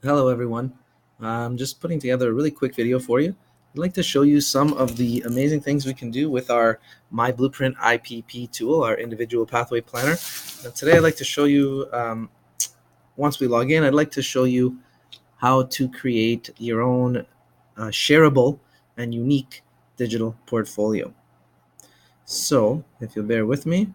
Hello everyone. I'm just putting together a really quick video for you. I'd like to show you some of the amazing things we can do with our myBlueprint IPP tool, our individual pathway planner. Today I'd like to show you, once we log in, I'd like to show you how to create your own shareable and unique digital portfolio. So if you'll bear with me.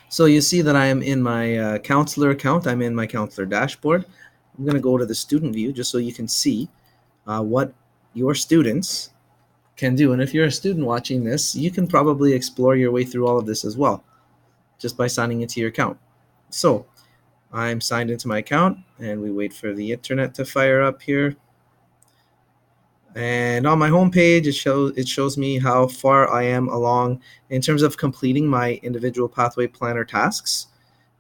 So you see that I am in my counselor account. I'm in my counselor dashboard. I'm going to go to the student view just so you can see what your students can do. And if you're a student watching this, you can probably explore your way through all of this as well, just by signing into your account. So I'm signed into my account, and we wait for the internet to fire up here. And on my home page, it shows me how far I am along in terms of completing my individual pathway planner tasks.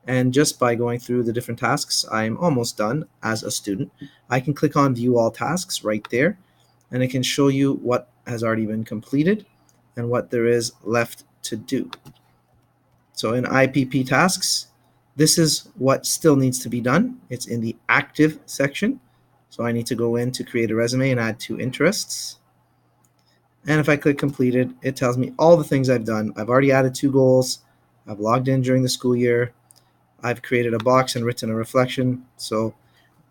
And just by going through the different tasks, I'm almost done as a student. I can click on View All Tasks right there, and it can show you what has already been completed and what there is left to do. So in IPP tasks, this is what still needs to be done. It's in the active section. So I need to go in to create a resume and add 2 interests. And if I click completed, it tells me all the things I've done. I've already added 2 goals. I've logged in during the school year. I've created a box and written a reflection. So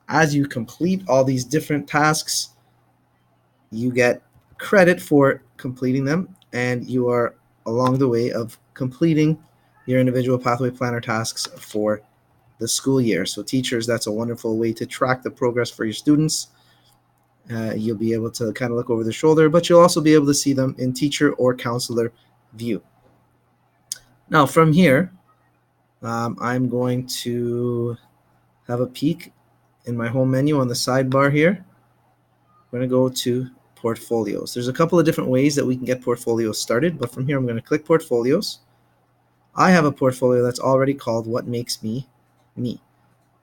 as you complete all these different tasks, you get credit for completing them, and you are along the way of completing your individual pathway planner tasks for the school year. So teachers, that's a wonderful way to track the progress for your students. You'll be able to kind of look over the shoulder, but you'll also be able to see them in teacher or counselor view. Now from here, I'm going to have a peek in my home menu on the sidebar here. I'm going to go to portfolios. There's a couple of different ways that we can get portfolios started, but from here I'm going to click portfolios. I have a portfolio that's already called What Makes Me Me,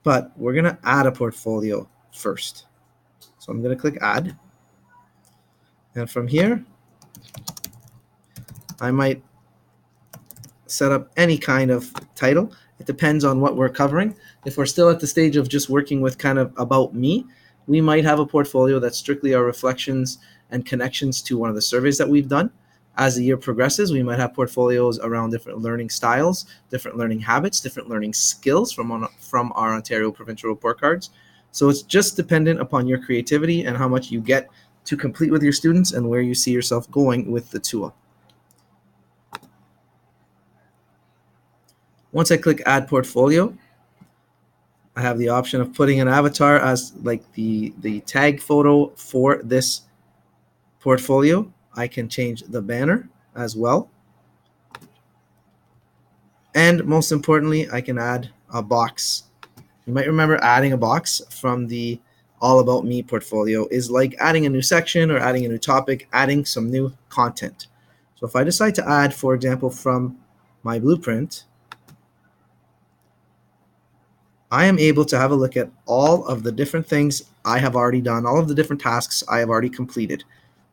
but we're going to add a portfolio first. So I'm going to click add, and from here I might set up any kind of title. It depends on what we're covering. If we're still at the stage of just working with kind of about me, we might have a portfolio that's strictly our reflections and connections to one of the surveys that we've done. As the year progresses, we might have portfolios around different learning styles, different learning habits, different learning skills from our Ontario Provincial Report Cards. So it's just dependent upon your creativity and how much you get to complete with your students and where you see yourself going with the tool. Once I click Add Portfolio, I have the option of putting an avatar as like the tag photo for this portfolio. I can change the banner as well. And most importantly, I can add a box. You might remember adding a box from the All About Me portfolio is like adding a new section or adding a new topic, adding some new content. So if I decide to add, for example, from myBlueprint, I am able to have a look at all of the different things I have already done, all of the different tasks I have already completed.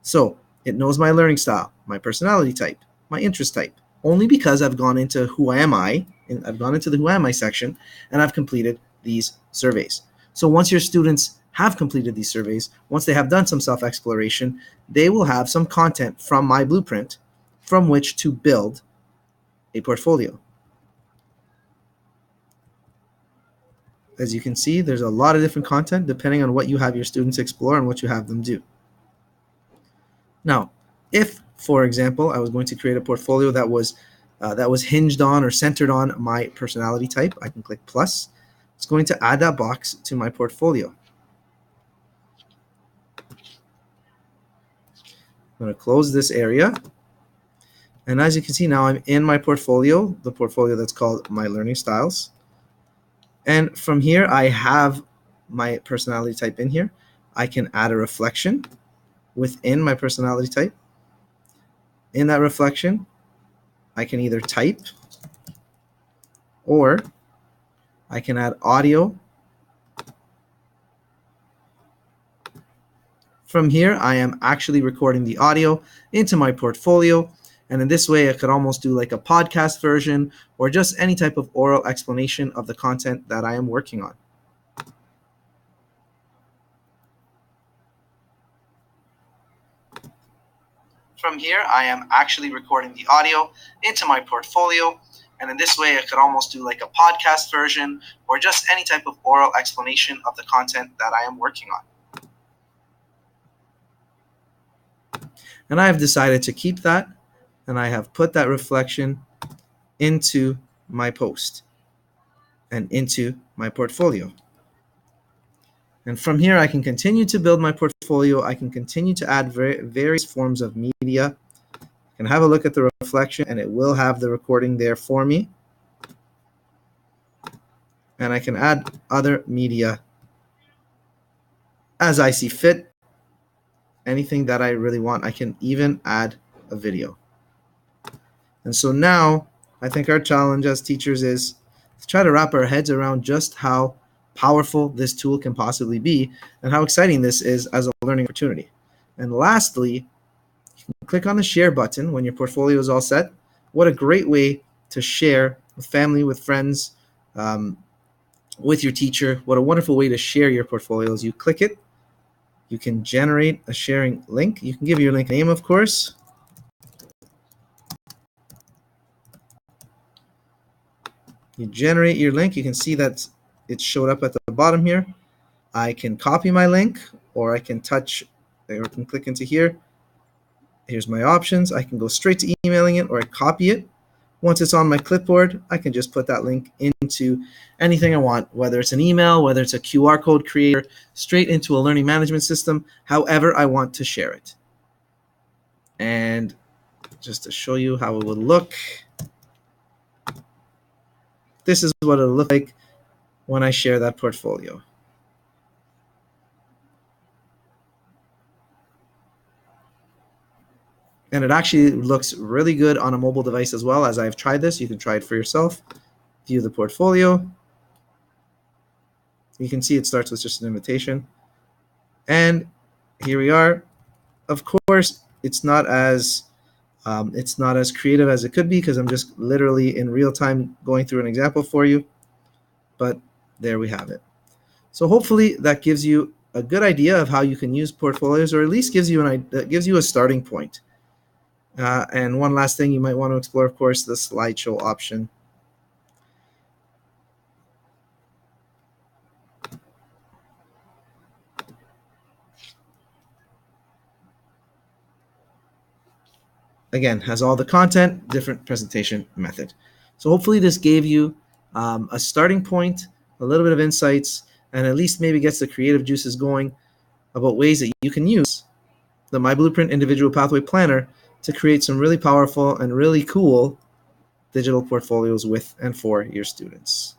So it knows my learning style, my personality type, my interest type, only because I've gone into Who Am I, and I've gone into the Who Am I section, and I've completed these surveys. So once your students have completed these surveys, once they have done some self-exploration, they will have some content from myBlueprint from which to build a portfolio. As you can see, there's a lot of different content depending on what you have your students explore and what you have them do. Now, if, for example, I was going to create a portfolio that was hinged on or centered on my personality type, I can click plus. It's going to add that box to my portfolio. I'm going to close this area. And as you can see now, I'm in my portfolio, the portfolio that's called My Learning Styles. And from here, I have my personality type in here. I can add a reflection within my personality type. In that reflection, I can either type or I can add audio. From here, I am actually recording the audio into my portfolio, And in this way, I could almost do like a podcast version or just any type of oral explanation of the content that I am working on. From here, I am actually recording the audio into my portfolio. And in this way, I could almost do like a podcast version or just any type of oral explanation of the content that I am working on. And I have decided to keep that, and I have put that reflection into my post and into my portfolio. And from here, I can continue to build my portfolio. I can continue to add various forms of media. I can have a look at the reflection, and it will have the recording there for me. And I can add other media as I see fit. Anything that I really want. I can even add a video. And so now, I think our challenge as teachers is to try to wrap our heads around just how powerful this tool can possibly be and how exciting this is as a learning opportunity. And lastly, you can click on the share button when your portfolio is all set. What a great way to share with family, with friends, with your teacher. What a wonderful way to share your portfolios. You click it. You can generate a sharing link. You can give your link name, of course. You generate your link. You can see that it showed up at the bottom here. I can copy my link, or I can touch, or I can click into here. Here's my options. I can go straight to emailing it, or I copy it. Once it's on my clipboard, I can just put that link into anything I want, whether it's an email, whether it's a QR code creator, straight into a learning management system, however I want to share it. And just to show you how it would look, this is what it'll look like when I share that portfolio. And it actually looks really good on a mobile device as well. As I've tried this, you can try it for yourself. View the portfolio. You can see it starts with just an invitation. And here we are. Of course, it's not as creative as it could be because I'm just literally in real time going through an example for you. But there we have it. So hopefully that gives you a good idea of how you can use portfolios, or at least gives you a starting point. And one last thing you might want to explore, of course, the slideshow option. Again, has all the content, different presentation method. So hopefully this gave you a starting point, a little bit of insights, and at least maybe gets the creative juices going about ways that you can use the myBlueprint Individual Pathway Planner to create some really powerful and really cool digital portfolios with and for your students.